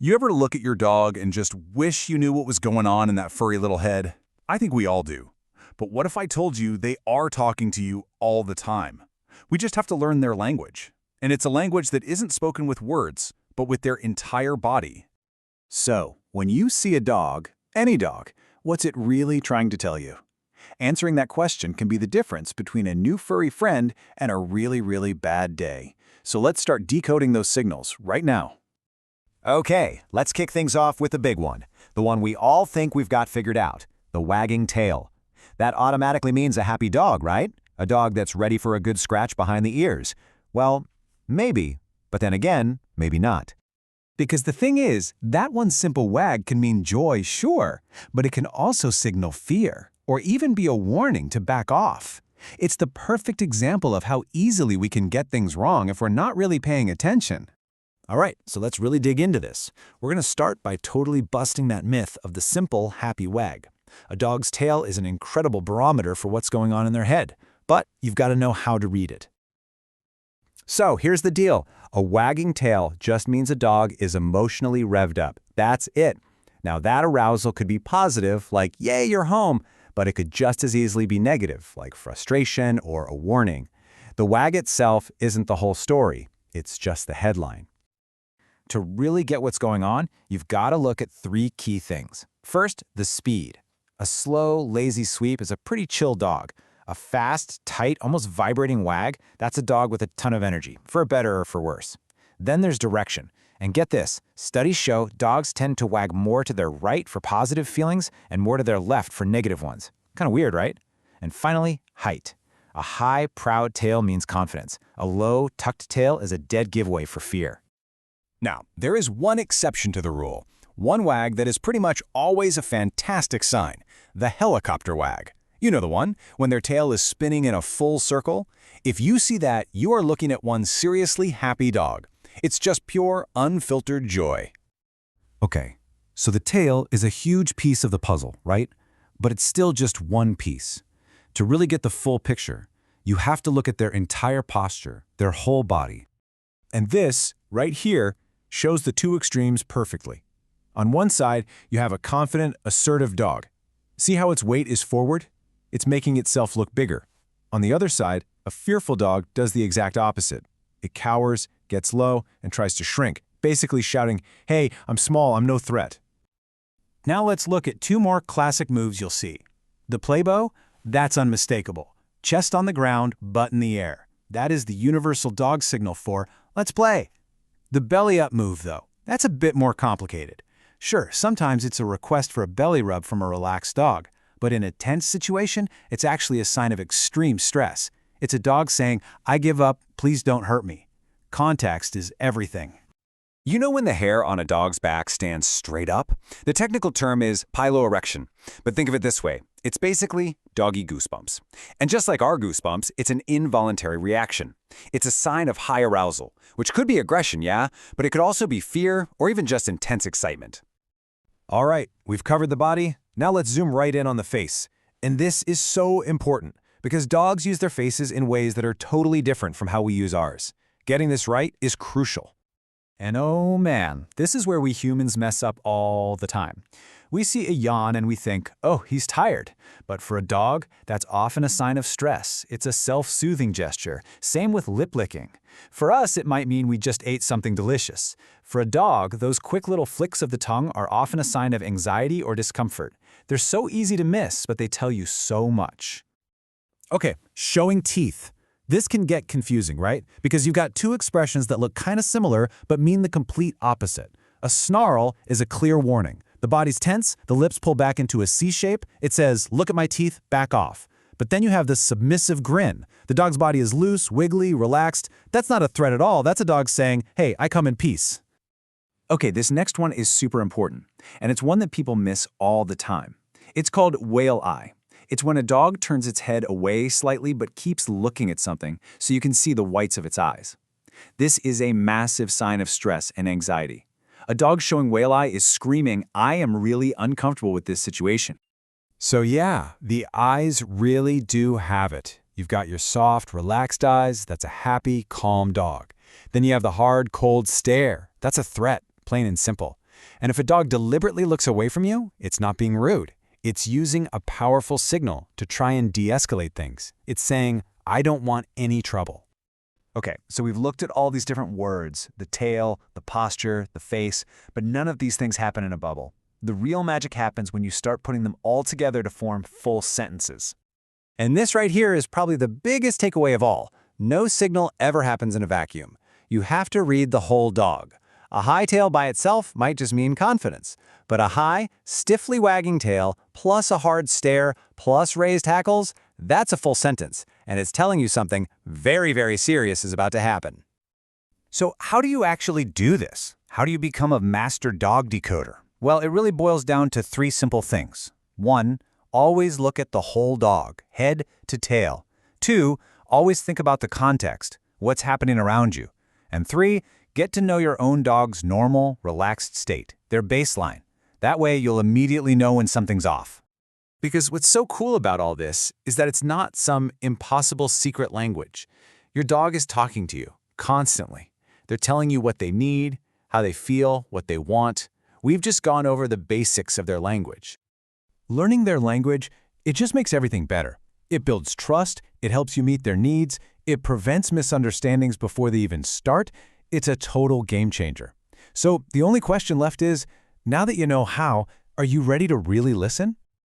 You ever look at your dog and just wish you knew what was going on in that furry little head? I think we all do. But what if I told you they are talking to you all the time? We just have to learn their language. And it's a language that isn't spoken with words, but with their entire body. So, when you see a dog, any dog, what's it really trying to tell you? Answering that question can be the difference between a new furry friend and a really bad day. So let's start decoding those signals right now. Okay, let's kick things off with the big one. The one we all think we've got figured out, the wagging tail. That automatically means a happy dog, right? A dog that's ready for a good scratch behind the ears. Well, maybe, but then again, maybe not. Because the thing is, that one simple wag can mean joy, sure, but it can also signal fear, or even be a warning to back off. It's the perfect example of how easily we can get things wrong if we're not really paying attention. All right, so let's really dig into this. We're going to start by totally busting that myth of the simple, happy wag. A dog's tail is an incredible barometer for what's going on in their head, but you've got to know how to read it. So here's the deal. A wagging tail just means a dog is emotionally revved up. That's it. Now that arousal could be positive, like, yay, you're home, but it could just as easily be negative, like frustration or a warning. The wag itself isn't the whole story. It's just the headline. To really get what's going on, you've got to look at three key things. First, the speed. A slow, lazy sweep is a pretty chill dog. A fast, tight, almost vibrating wag, that's a dog with a ton of energy, for better or for worse. Then there's direction. And get this, studies show dogs tend to wag more to their right for positive feelings and more to their left for negative ones. Kind of weird, right? And finally, height. A high, proud tail means confidence. A low, tucked tail is a dead giveaway for fear. Now, there is one exception to the rule. One wag that is pretty much always a fantastic sign. The helicopter wag. You know the one, when their tail is spinning in a full circle. If you see that, you are looking at one seriously happy dog. It's just pure, unfiltered joy. Okay, so the tail is a huge piece of the puzzle, right? But it's still just one piece. To really get the full picture, you have to look at their entire posture, their whole body. And this, right here, shows the two extremes perfectly. On one side, you have a confident, assertive dog. See how its weight is forward? It's making itself look bigger. On the other side, a fearful dog does the exact opposite. It cowers, gets low, and tries to shrink, basically shouting, "Hey, I'm small, I'm no threat." Now let's look at two more classic moves you'll see. The play bow, that's unmistakable. Chest on the ground, butt in the air. That is the universal dog signal for, let's play. The belly up move, though, that's a bit more complicated. Sure, sometimes it's a request for a belly rub from a relaxed dog, but in a tense situation, it's actually a sign of extreme stress. It's a dog saying, "I give up, please don't hurt me." Context is everything. You know when the hair on a dog's back stands straight up? The technical term is piloerection. But think of it this way. It's basically doggy goosebumps. And just like our goosebumps, it's an involuntary reaction. It's a sign of high arousal, which could be aggression, yeah, but it could also be fear or even just intense excitement. All right, we've covered the body. Now let's zoom right in on the face. And this is so important because dogs use their faces in ways that are totally different from how we use ours. Getting this right is crucial. And oh man, this is where we humans mess up all the time. We see a yawn and we think, oh, he's tired. But for a dog, that's often a sign of stress. It's a self-soothing gesture. Same with lip licking. For us, it might mean we just ate something delicious. For a dog, those quick little flicks of the tongue are often a sign of anxiety or discomfort. They're so easy to miss, but they tell you so much. Okay, showing teeth. This can get confusing, right? Because you've got two expressions that look kind of similar but mean the complete opposite. A snarl is a clear warning. The body's tense, the lips pull back into a C shape. It says, "Look at my teeth, back off." But then you have the submissive grin. The dog's body is loose, wiggly, relaxed. That's not a threat at all. That's a dog saying, "Hey, I come in peace." Okay, this next one is super important, and it's one that people miss all the time. It's called whale eye. It's when a dog turns its head away slightly but keeps looking at something so you can see the whites of its eyes. This is a massive sign of stress and anxiety. A dog showing whale eye is screaming, "I am really uncomfortable with this situation." So yeah, the eyes really do have it. You've got your soft, relaxed eyes, that's a happy, calm dog. Then you have the hard, cold stare. That's a threat, plain and simple. And if a dog deliberately looks away from you, it's not being rude. It's using a powerful signal to try and de-escalate things. It's saying, I don't want any trouble. Okay, so we've looked at all these different words, the tail, the posture, the face, but none of these things happen in a bubble. The real magic happens when you start putting them all together to form full sentences. And this right here is probably the biggest takeaway of all. No signal ever happens in a vacuum. You have to read the whole dog. A high tail by itself might just mean confidence, but a high, stiffly wagging tail plus a hard stare plus raised hackles, that's a full sentence, and it's telling you something very, very serious is about to happen. So how do you actually do this? How do you become a master dog decoder? Well, it really boils down to 3 simple things. 1, always look at the whole dog, head to tail. 2, always think about the context, what's happening around you. And 3, get to know your own dog's normal, relaxed state, their baseline. That way, you'll immediately know when something's off. Because what's so cool about all this is that it's not some impossible secret language. Your dog is talking to you constantly. They're telling you what they need, how they feel, what they want. We've just gone over the basics of their language. Learning their language, it just makes everything better. It builds trust, it helps you meet their needs, it prevents misunderstandings before they even start. It's a total game changer. So the only question left is, now that you know how, are you ready to really listen?